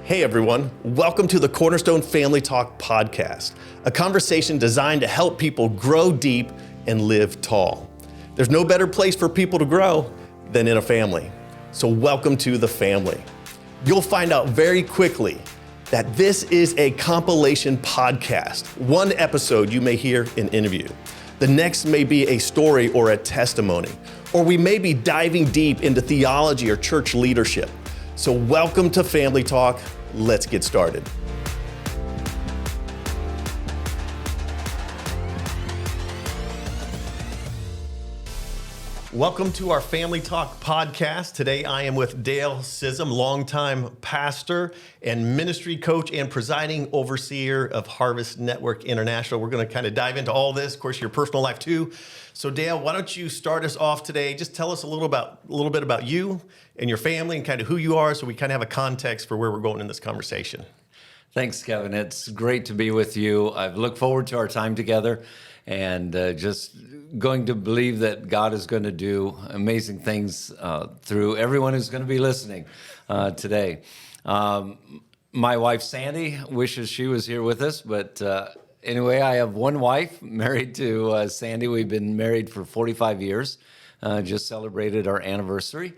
Hey everyone, welcome to the Cornerstone Family Talk podcast, a conversation designed to help people grow deep and live tall. There's no better place for people to grow than in a family. So welcome to the family. You'll find out very quickly that this is a compilation podcast. One episode you may hear an interview. The next may be a story or a testimony, or we may be diving deep into theology or church leadership. So welcome to Family Talk. Let's get started. Welcome to our Family Talk podcast. Today I am with Dale Sisam, longtime pastor and ministry coach and presiding overseer of Harvest Network International. We're going to kind of dive into all this, of course, your personal life too. So Dale, why don't you start us off today? Just tell us a little bit about you and your family and kind of who you are, so we kind of have a context for where we're going in this conversation. Thanks, Kevin. It's great to be with you. I've looked forward to our time together and just going to believe that God is going to do amazing things through everyone who's going to be listening today. My wife, Sandy, wishes she was here with us, but anyway, I have one wife, married to Sandy. We've been married for 45 years, just celebrated our anniversary.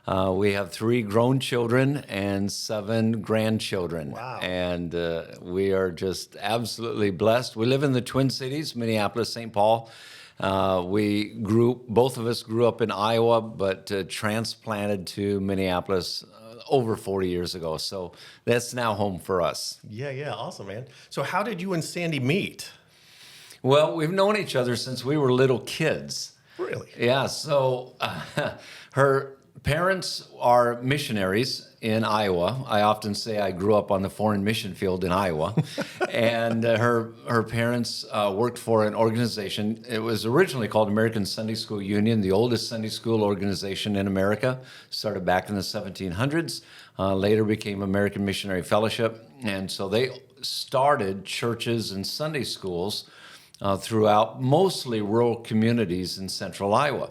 We have 3 grown children and 7 grandchildren. Wow. And we are just absolutely blessed. We live in the Twin Cities, Minneapolis, St. Paul. Both of us grew up in Iowa, but transplanted to Minneapolis over 40 years ago. So that's now home for us. Yeah, awesome, man. So how did you and Sandy meet? Well, we've known each other since we were little kids. Really? Yeah, so her parents are missionaries in Iowa. I often say I grew up on the foreign mission field in Iowa. And her parents worked for an organization. It was originally called American Sunday School Union, the oldest Sunday school organization in America. Started back in the 1700s, later became American Missionary Fellowship. And so they started churches and Sunday schools throughout mostly rural communities in central Iowa.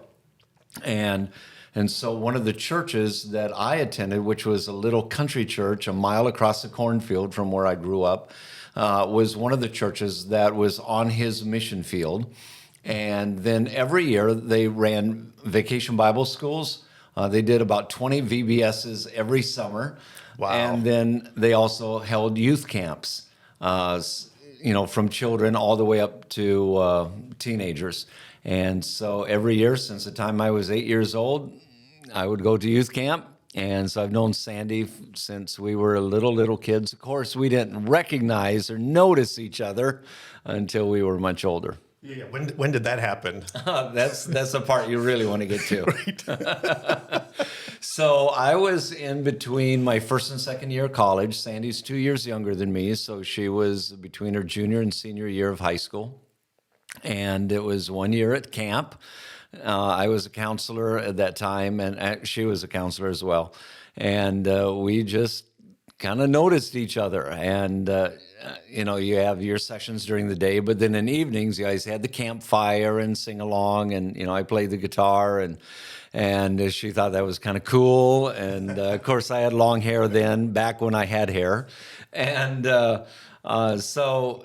And so one of the churches that I attended, which was a little country church a mile across the cornfield from where I grew up, was one of the churches that was on his mission field. And then every year they ran vacation Bible schools. They did about 20 VBSs every summer. Wow. And then they also held youth camps, from children all the way up to teenagers. And so every year since the time I was 8 years old, I would go to youth camp. And so I've known Sandy since we were little kids. Of course, we didn't recognize or notice each other until we were much older. Yeah. When did that happen? That's the part you really want to get to. Right. So I was in between my first and second year of college. Sandy's 2 years younger than me, so she was between her junior and senior year of high school. And it was 1 year at camp. I was a counselor at that time, and she was a counselor as well. And we just kind of noticed each other. And, you have your sessions during the day, but then in evenings, you guys had the campfire and sing along. And, I played the guitar, and she thought that was kind of cool. And, of course, I had long hair then, back when I had hair. And so,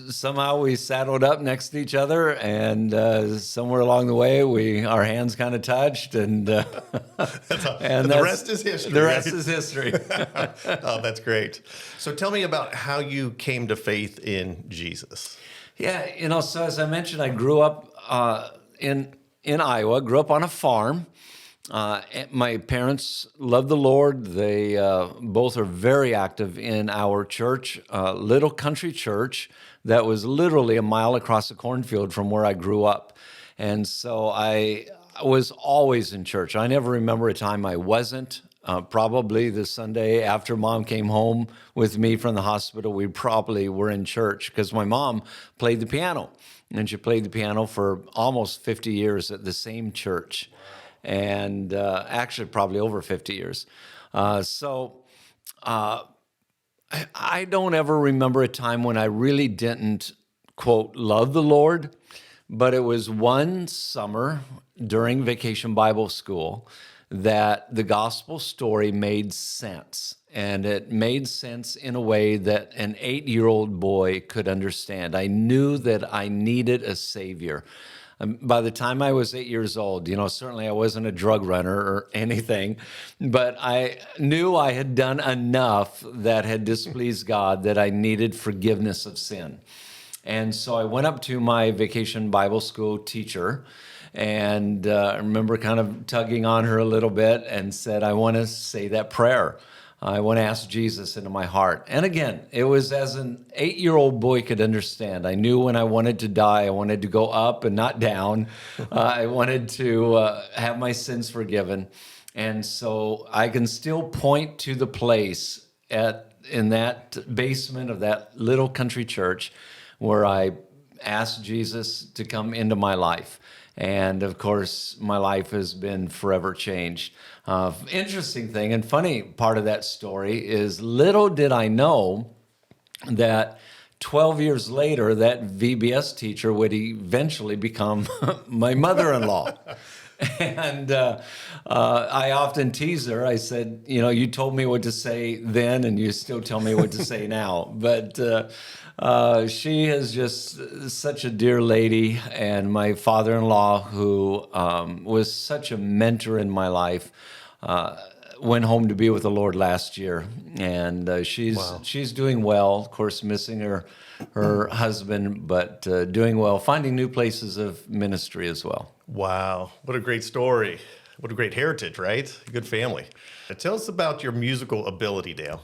somehow we saddled up next to each other, and somewhere along the way, our hands kind of touched, and the rest is history. The rest is history. Oh, that's great. So tell me about how you came to faith in Jesus. Yeah, so as I mentioned, I grew up in Iowa, grew up on a farm. My parents love the Lord. They both are very active in our church, little country church that was literally a mile across the cornfield from where I grew up. And so I was always in church. I never remember a time I wasn't. Probably the Sunday after Mom came home with me from the hospital, we probably were in church because my mom played the piano. And she played the piano for almost 50 years at the same church. And actually probably over 50 years. So I don't ever remember a time when I really didn't, quote, love the Lord, but it was one summer during Vacation Bible School that the gospel story made sense. And it made sense in a way that an 8-year-old boy could understand. I knew that I needed a Savior. By the time I was 8 years old, certainly I wasn't a drug runner or anything, but I knew I had done enough that had displeased God that I needed forgiveness of sin. And so I went up to my vacation Bible school teacher, and I remember kind of tugging on her a little bit and said, I want to say that prayer. I want to ask Jesus into my heart. And again, it was as an 8-year-old boy could understand. I knew when I wanted to die, I wanted to go up and not down. I wanted to have my sins forgiven. And so I can still point to the place in that basement of that little country church where I asked Jesus to come into my life. And of course, my life has been forever changed. Interesting thing and funny part of that story is little did I know that 12 years later, that VBS teacher would eventually become my mother-in-law. And I often tease her. I said, you told me what to say then, and you still tell me what to say now. But she is just such a dear lady, and my father-in-law, who was such a mentor in my life, went home to be with the Lord last year, and she's doing well. Of course, missing her husband, but doing well, finding new places of ministry as well. Wow, what a great story. What a great heritage, right? Good family. Tell us about your musical ability, Dale.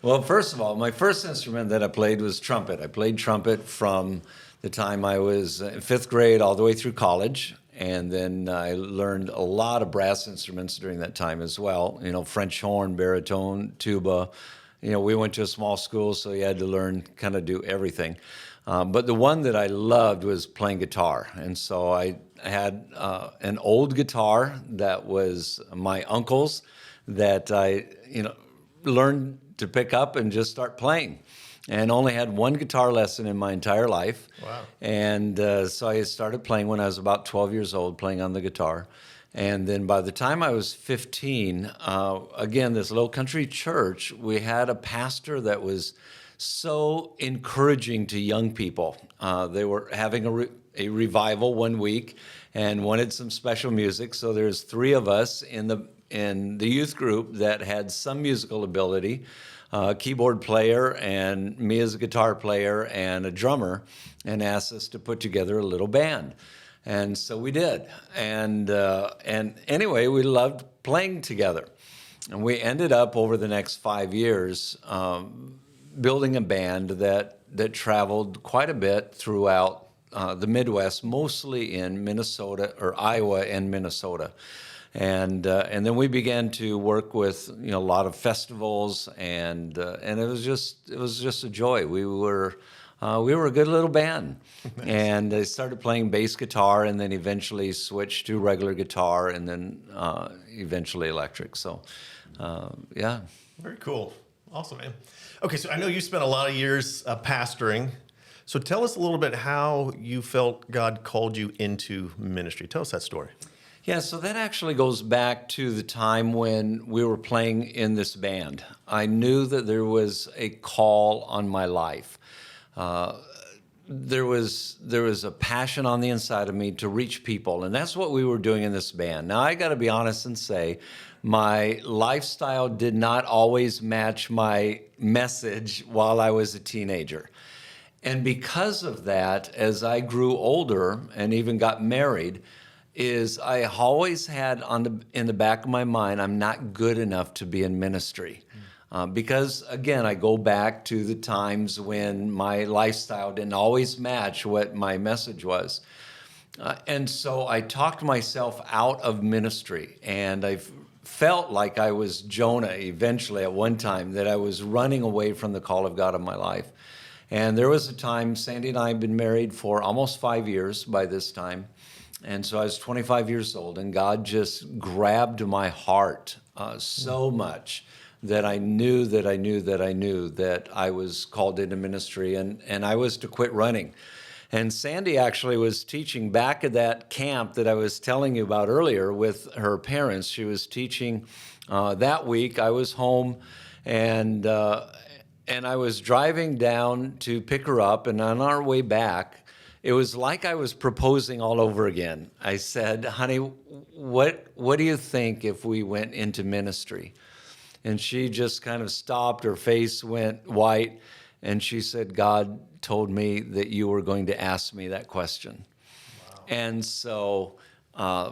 Well, first of all, my first instrument that I played was trumpet. I played trumpet from the time I was in 5th grade all the way through college. And then I learned a lot of brass instruments during that time as well. French horn, baritone, tuba. We went to a small school, so you had to learn, kind of do everything. But the one that I loved was playing guitar. And so I had an old guitar that was my uncle's that I, learned to pick up and just start playing. And only had one guitar lesson in my entire life. Wow. And so I started playing when I was about 12 years old, playing on the guitar. And then by the time I was 15, again, this little country church, we had a pastor that was so encouraging to young people. They were having a revival one week and wanted some special music. So there's 3 of us in the youth group that had some musical ability. Keyboard player and me as a guitar player and a drummer, and asked us to put together a little band. And so we did. And anyway, we loved playing together. And we ended up over the next 5 years building a band that traveled quite a bit throughout the Midwest, mostly in Minnesota or Iowa and Minnesota. And then we began to work with a lot of festivals, and it was just a joy. We were a good little band. Nice. And I started playing bass guitar, and then eventually switched to regular guitar, and then eventually electric. So, yeah. Very cool. Awesome, man. Okay, so I know you spent a lot of years pastoring. So tell us a little bit how you felt God called you into ministry. Tell us that story. Yeah, so that actually goes back to the time when we were playing in this band. I knew that there was a call on my life. There was a passion on the inside of me to reach people, and that's what we were doing in this band. Now, I got to be honest and say, my lifestyle did not always match my message while I was a teenager. And because of that, as I grew older and even got married, I always had in the back of my mind, I'm not good enough to be in ministry. Because, again, I go back to the times when my lifestyle didn't always match what my message was. And so I talked myself out of ministry, and I felt like I was Jonah eventually at one time, that I was running away from the call of God in my life. And there was a time, Sandy and I had been married for almost 5 years by this time. And so I was 25 years old, and God just grabbed my heart so much that I knew that I was called into ministry, and I was to quit running. And Sandy actually was teaching back at that camp that I was telling you about earlier with her parents. She was teaching that week. I was home, and I was driving down to pick her up, and on our way back, it was like I was proposing all over again. I said, honey, what do you think if we went into ministry? And she just kind of stopped, her face went white, and she said, God told me that you were going to ask me that question. Wow. And so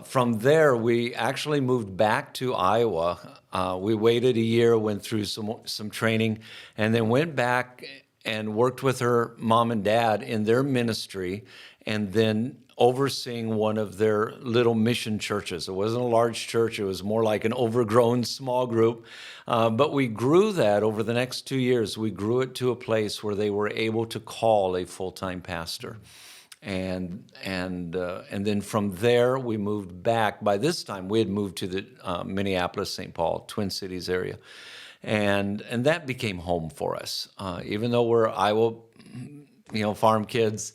from there, we actually moved back to Iowa. We waited a year, went through some training, and then went back and worked with her mom and dad in their ministry, and then overseeing one of their little mission churches. It wasn't a large church. It was more like an overgrown small group. But we grew that over the next 2 years. We grew it to a place where they were able to call a full-time pastor. And then from there, we moved back. By this time, we had moved to the Minneapolis, St. Paul, Twin Cities area. And that became home for us. Even though we're Iowa, farm kids,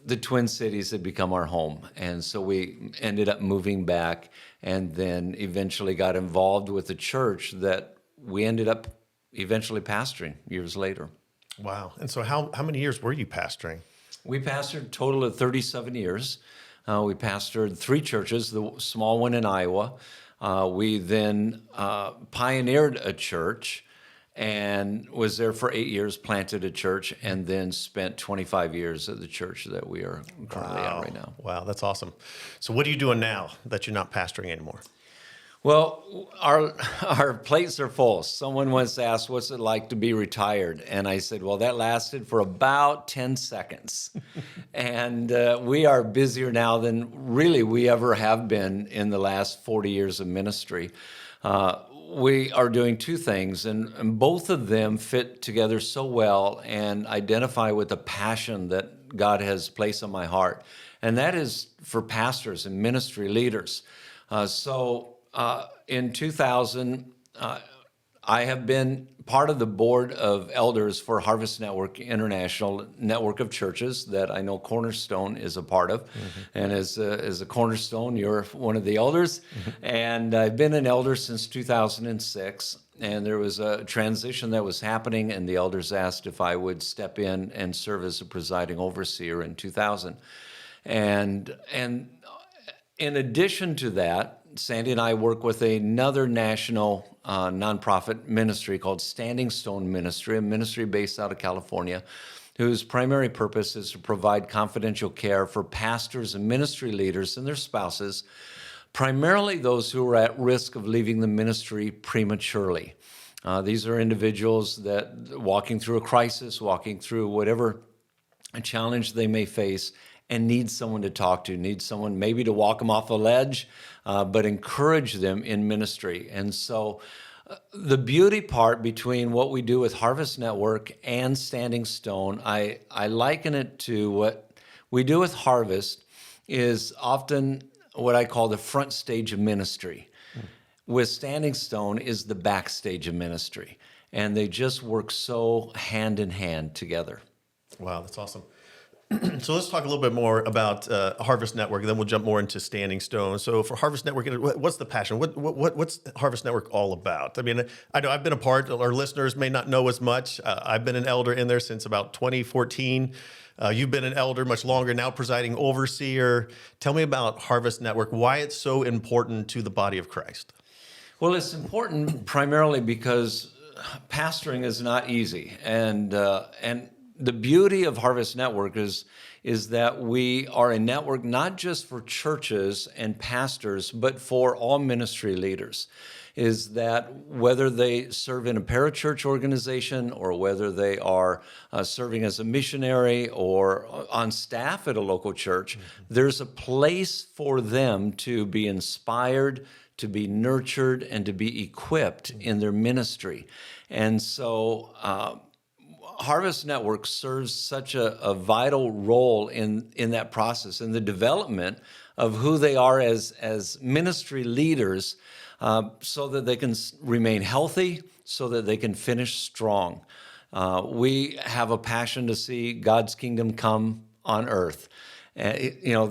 the Twin Cities had become our home. And so we ended up moving back, and then eventually got involved with the church that we ended up eventually pastoring years later. Wow. And so how many years were you pastoring? We pastored a total of 37 years. We pastored 3 churches, the small one in Iowa. We then pioneered a church and was there for 8 years, planted a church, and then spent 25 years at the church that we are currently at right now. Wow, that's awesome. So what are you doing now that you're not pastoring anymore? Well, our plates are full. Someone once asked, what's it like to be retired? And I said, well, that lasted for about 10 seconds. And we are busier now than really we ever have been in the last 40 years of ministry. We are doing 2 things, and both of them fit together so well and identify with the passion that God has placed on my heart. And that is for pastors and ministry leaders. In 2000, I have been part of the board of elders for Harvest Network International network of churches that I know Cornerstone is a part of. Mm-hmm. And as a Cornerstone, you're one of the elders. Mm-hmm. And I've been an elder since 2006. And there was a transition that was happening, and the elders asked if I would step in and serve as a presiding overseer in 2000. And in addition to that, Sandy and I work with another national nonprofit ministry called Standing Stone Ministry, a ministry based out of California, whose primary purpose is to provide confidential care for pastors and ministry leaders and their spouses, primarily those who are at risk of leaving the ministry prematurely. These are individuals that walking through a crisis, walking through whatever challenge they may face, and need someone to talk to, need someone maybe to walk them off a ledge, but encourage them in ministry. And so the beauty part between what we do with Harvest Network and Standing Stone, I liken it to what we do with Harvest is often what I call the front stage of ministry. With Standing Stone is the backstage of ministry. And they just work so hand in hand together. Wow, that's awesome. So let's talk a little bit more about Harvest Network, and then we'll jump more into Standing Stone. So for Harvest Network, what's the passion? What's Harvest Network all about? I mean, I know I've been a part. Our listeners may not know as much. I've been an elder in there since about 2014. You've been an elder much longer, now presiding overseer. Tell me about Harvest Network, why it's so important to the body of Christ. Well, it's important primarily because pastoring is not easy, and the beauty of Harvest Network is that we are a network not just for churches and pastors, but for all ministry leaders. Is that whether they serve in a parachurch organization or whether they are serving as a missionary or on staff at a local church, there's a place for them to be inspired, to be nurtured, and to be equipped in their ministry. And so Harvest Network serves such a vital role in that process, in the development of who they are as ministry leaders, so that they can remain healthy, so that they can finish strong. We have a passion to see God's kingdom come on earth.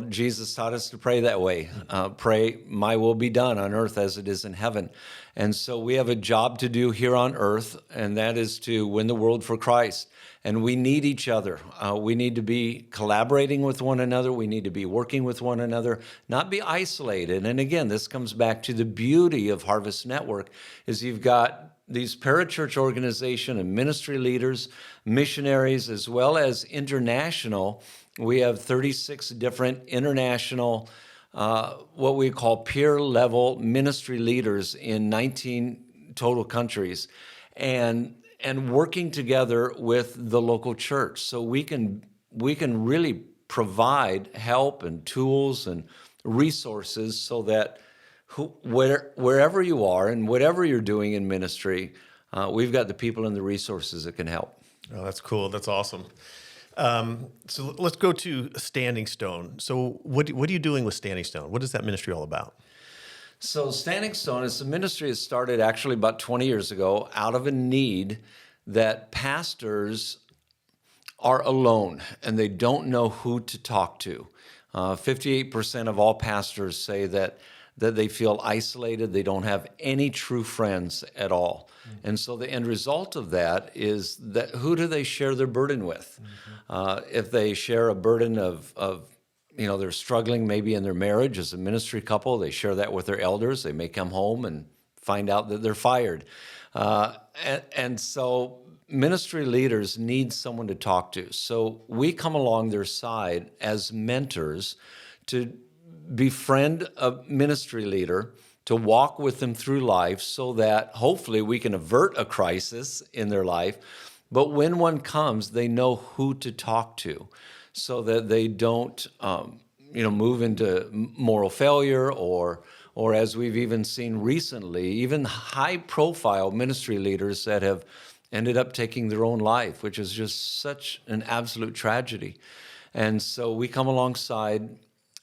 Jesus taught us to pray that way. Pray, my will be done on earth as it is in heaven. And so we have a job to do here on earth, and that is to win the world for Christ. And we need each other. We need to be collaborating with one another. We need to be working with one another, not be isolated. And again, this comes back to the beauty of Harvest Network, is you've got these parachurch organization and ministry leaders, missionaries, as well as international. We have 36 different international, what we call peer level ministry leaders in 19 total countries, and working together with the local church. So we can really provide help and tools and resources so that wherever you are and whatever you're doing in ministry, we've got the people and the resources that can help. Oh, that's cool. That's awesome. So let's go to Standing Stone. So what are you doing with Standing Stone? What is that ministry all about? So Standing Stone is a ministry that started actually about 20 years ago out of a need that pastors are alone and they don't know who to talk to. 58% of all pastors say that they feel isolated, they don't have any true friends at all. Mm-hmm. And so the end result of that is that who do they share their burden with? Mm-hmm. If they share a burden of they're struggling maybe in their marriage as a ministry couple, they share that with their elders. They may come home and find out that they're fired. And so ministry leaders need someone to talk to. So we come along their side as mentors to befriend a ministry leader, to walk with them through life so that hopefully we can avert a crisis in their life. But when one comes, they know who to talk to so that they don't move into moral failure or as we've even seen recently, even high-profile ministry leaders that have ended up taking their own life, which is just such an absolute tragedy. And so we come alongside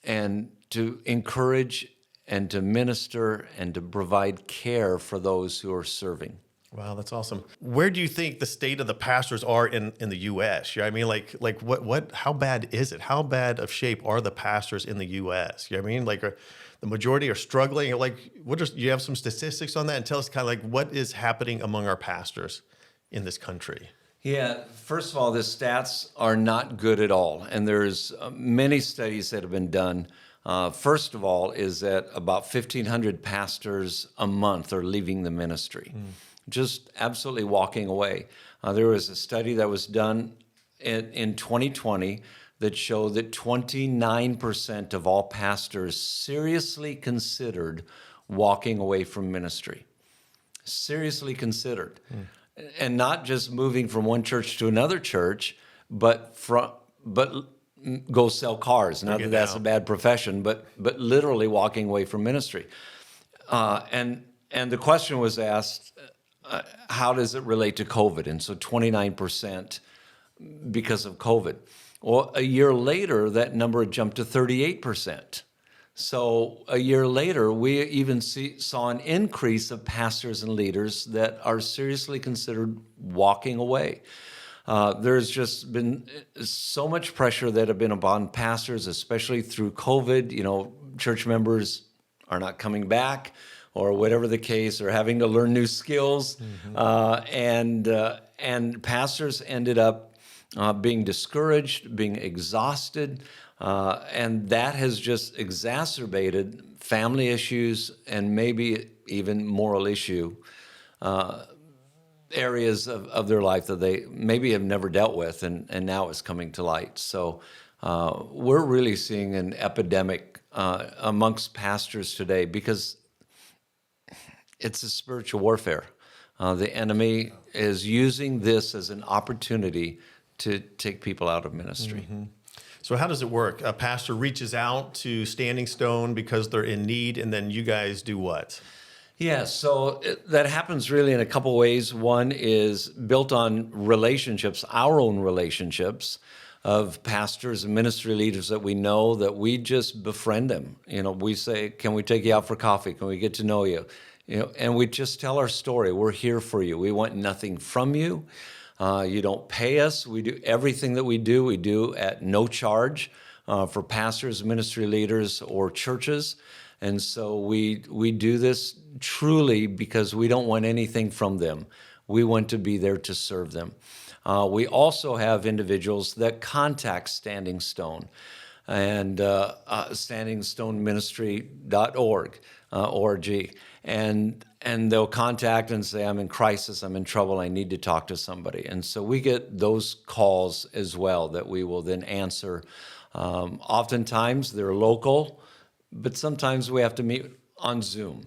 and to encourage and to minister and to provide care for those who are serving. Wow, that's awesome. Where do you think the state of the pastors are in the U.S.? You know what I mean, like what? How bad is it? How bad of shape are the pastors in the U.S.? You know what I mean, like the majority are struggling. Like, you have some statistics on that, and tell us kind of like what is happening among our pastors in this country. Yeah, first of all, the stats are not good at all, and there's many studies that have been done. First of all, is that about 1,500 pastors a month are leaving the ministry, just absolutely walking away. There was a study that was done in 2020 that showed that 29% of all pastors seriously considered walking away from ministry. Seriously considered. And not just moving from one church to another church, but go sell cars. Not that that's a bad profession, but literally walking away from ministry. And the question was asked, how does it relate to COVID? And so 29% because of COVID. Well, a year later, that number had jumped to 38%. So a year later, we even saw an increase of pastors and leaders that are seriously considered walking away. There's just been so much pressure that have been upon pastors, especially through COVID. You know, church members are not coming back, or whatever the case, or having to learn new skills, and pastors ended up being discouraged, being exhausted, and that has just exacerbated family issues and maybe even moral issue areas of their life that they maybe have never dealt with, and now it's coming to light. So we're really seeing an epidemic amongst pastors today because it's a spiritual warfare. The enemy is using this as an opportunity to take people out of ministry. Mm-hmm. So how does it work? A pastor reaches out to Standing Stone because they're in need, and then you guys do what? Yeah, so that happens really in a couple ways. One is built on relationships, our own relationships of pastors and ministry leaders that we know, that we just befriend them. You know, we say, can we take you out for coffee? Can we get to know you? You know, and we just tell our story. We're here for you. We want nothing from you. You don't pay us. We do everything that we do at no charge for pastors, ministry leaders, or churches. And so we do this truly because we don't want anything from them. We want to be there to serve them. We also have individuals that contact Standing Stone and standingstoneministry.org, org. And they'll contact and say, I'm in crisis, I'm in trouble, I need to talk to somebody. And so we get those calls as well that we will then answer. Oftentimes they're local, but sometimes we have to meet on Zoom,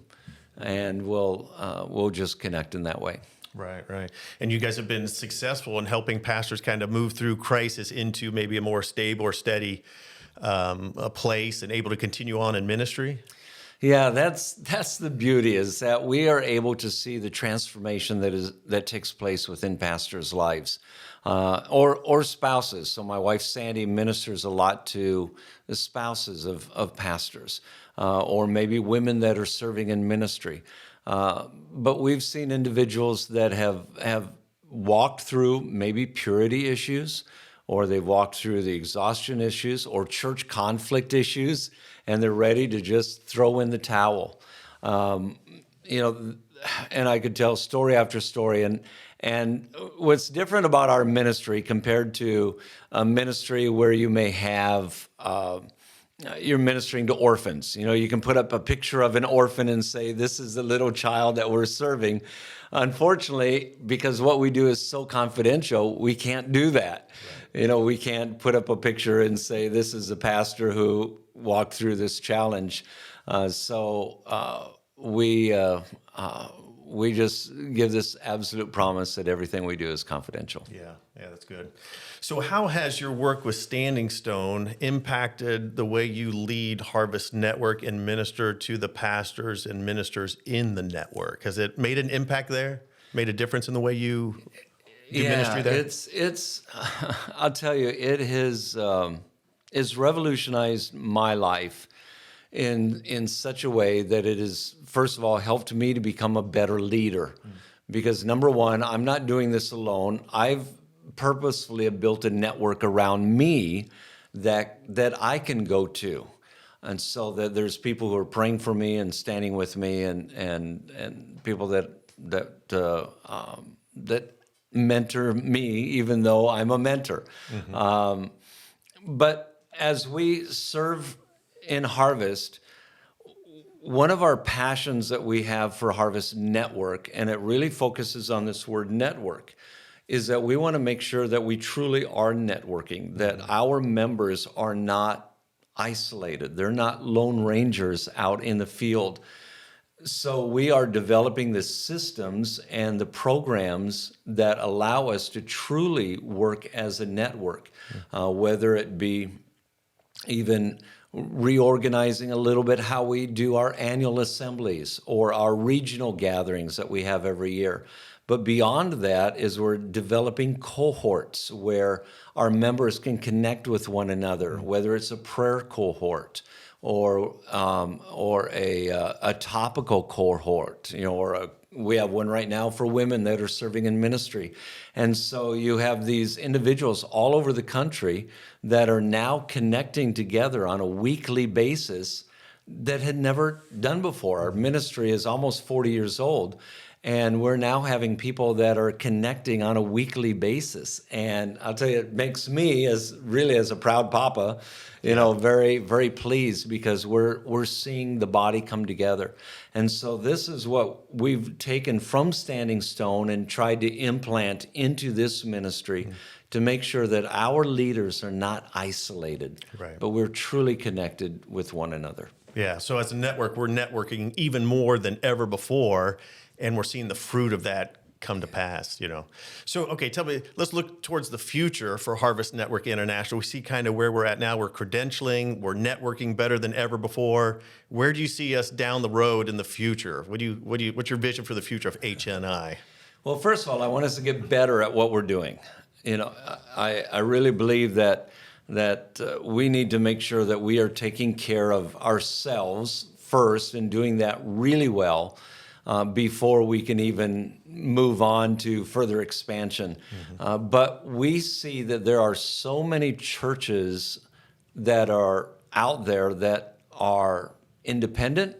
and we'll just connect in that way. Right, right. And you guys have been successful in helping pastors kind of move through crisis into maybe a more stable or steady a place and able to continue on in ministry? Yeah, that's the beauty, is that we are able to see the transformation that takes place within pastors' lives, or spouses. So my wife Sandy ministers a lot to the spouses of pastors, or maybe women that are serving in ministry. But we've seen individuals that have walked through maybe purity issues, or they've walked through the exhaustion issues or church conflict issues, and they're ready to just throw in the towel. And I could tell story after story. And what's different about our ministry compared to a ministry where you may have, you're ministering to orphans. You can put up a picture of an orphan and say, this is the little child that we're serving. Unfortunately, because what we do is so confidential, we can't do that. Right. We can't put up a picture and say, this is a pastor who walked through this challenge. So we just give this absolute promise that everything we do is confidential. Yeah, that's good. So how has your work with Standing Stone impacted the way you lead Harvest Network and minister to the pastors and ministers in the network? Has it made an impact there? Made a difference in the way you do ministry there? It's I'll tell you, it has it's revolutionized my life in such a way that it has, first of all, helped me to become a better leader. Because number one, I'm not doing this alone. I've purposefully built a network around me that I can go to. And so that there's people who are praying for me and standing with me, and people that mentor me, even though I'm a mentor. Mm-hmm. But as we serve in Harvest, one of our passions that we have for Harvest Network, and it really focuses on this word network, is that we want to make sure that we truly are networking, that our members are not isolated. They're not lone rangers out in the field. So we are developing the systems and the programs that allow us to truly work as a network, whether it be even reorganizing a little bit how we do our annual assemblies or our regional gatherings that we have every year. But beyond that is we're developing cohorts where our members can connect with one another, whether it's a prayer cohort or a topical cohort, we have one right now for women that are serving in ministry. And so you have these individuals all over the country that are now connecting together on a weekly basis that had never done before. Our ministry is almost 40 years old, and we're now having people that are connecting on a weekly basis. And I'll tell you, it makes me, as a proud papa, very, very pleased, because we're seeing the body come together. And so this is what we've taken from Standing Stone and tried to implant into this ministry to make sure that our leaders are not isolated, but we're truly connected with one another. Yeah, so as a network, we're networking even more than ever before, and we're seeing the fruit of that come to pass, So, okay, tell me, let's look towards the future for Harvest Network International. We see kind of where we're at now. We're credentialing, we're networking better than ever before. Where do you see us down the road in the future? What's your vision for the future of HNI? Well, first of all, I want us to get better at what we're doing. I really believe that we need to make sure that we are taking care of ourselves first and doing that really well. before we can even move on to further expansion. But we see that there are so many churches that are out there that are independent,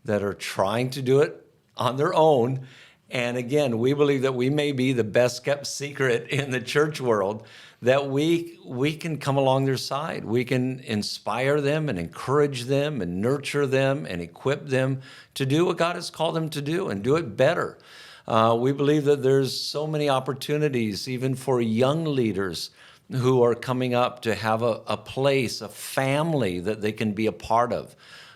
that are trying to do it on their own. And again, we believe that we may be the best kept secret in the church world, that we can come along their side. We can inspire them and encourage them and nurture them and equip them to do what God has called them to do and do it better. We believe that there's so many opportunities, even for young leaders who are coming up, to have a place, a family that they can be a part of,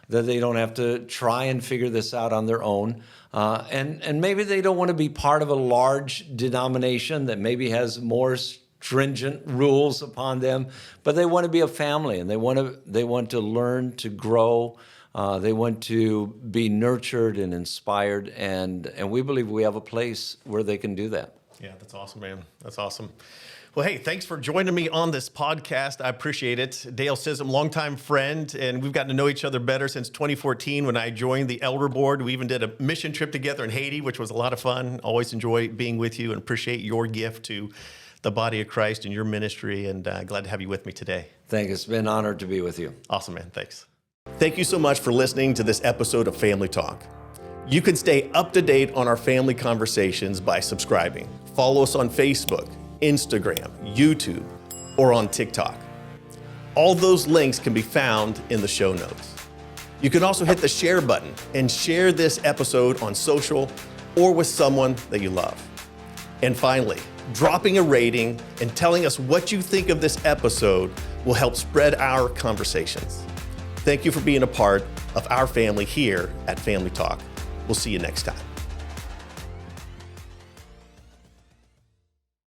that they don't have to try and figure this out on their own. And maybe they don't want to be part of a large denomination that maybe has more stringent rules upon them, but they want to be a family, and they want to learn to grow. They want to be nurtured and inspired, and we believe we have a place where they can do that. Yeah, that's awesome, man. That's awesome. Well, hey, thanks for joining me on this podcast. I appreciate it. Dale Sisam, longtime friend, and we've gotten to know each other better since 2014 when I joined the Elder Board. We even did a mission trip together in Haiti, which was a lot of fun. Always enjoy being with you and appreciate your gift to the body of Christ and your ministry, and glad to have you with me today. Thank you. It's been an honor to be with you. Awesome, man. Thanks. Thank you so much for listening to this episode of Family Talk. You can stay up to date on our family conversations by subscribing. Follow us on Facebook, Instagram, YouTube, or on TikTok. All those links can be found in the show notes. You can also hit the share button and share this episode on social or with someone that you love. And finally, dropping a rating and telling us what you think of this episode will help spread our conversations. Thank you for being a part of our family here at Family Talk. We'll see you next time.